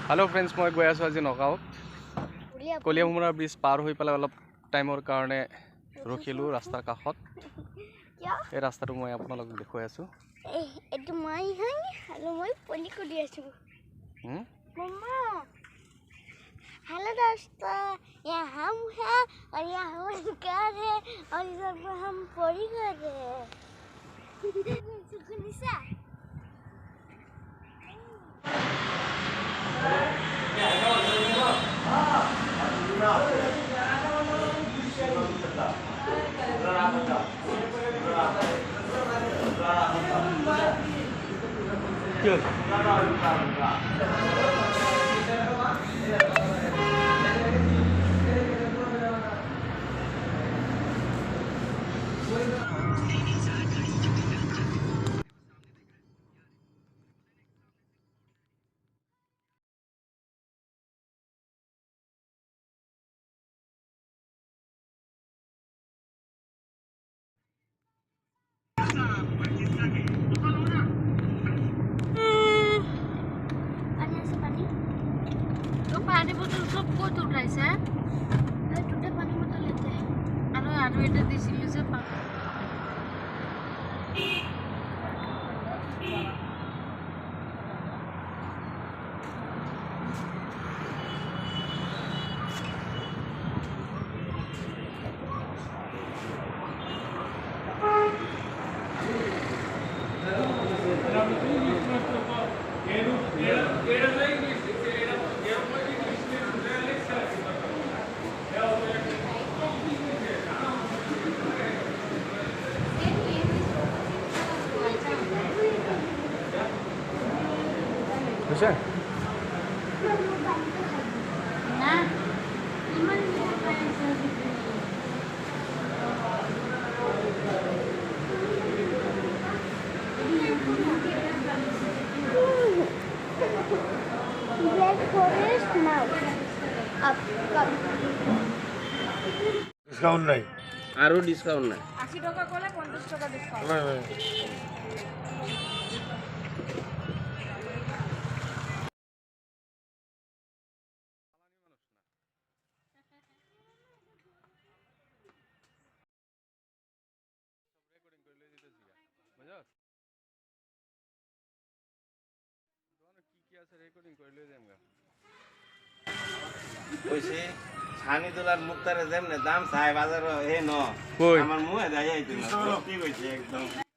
Hello friends मैं गई आसो आज नगाँवत कलियाभोमोरा ब्रिज पार हो पे अलग टाइमर कारण रखिलू रास्तार काखत এই রাস্তাটো মই আপোনালোক দেখুৱাই আছো এটো মই হয় আৰু মই পলি কৰি আছো मम्मा हेलो दोस्तों ये हम हैं और ये हमारी कार है और इधर पर हम परी कर रहे हैं सुकुनिसा पानी बोतल सब ক'ত উঠাইছে এই দুটা পানী बोतल লেতে আৰু এটা দিছিল যে বুঝছেন না ইমান Black Forest now. Up. Discount নাই আরো ডিসকাউন্ট নাই 80 টাকা করলে 50 টাকা ডিসকাউন্ট নাই নাই কইছে ছানি তোলার মুক্তারে যেমনে দাম চাই বাজার হে ন কই আমার মুহে যাই আইতো না কি কইছে একদম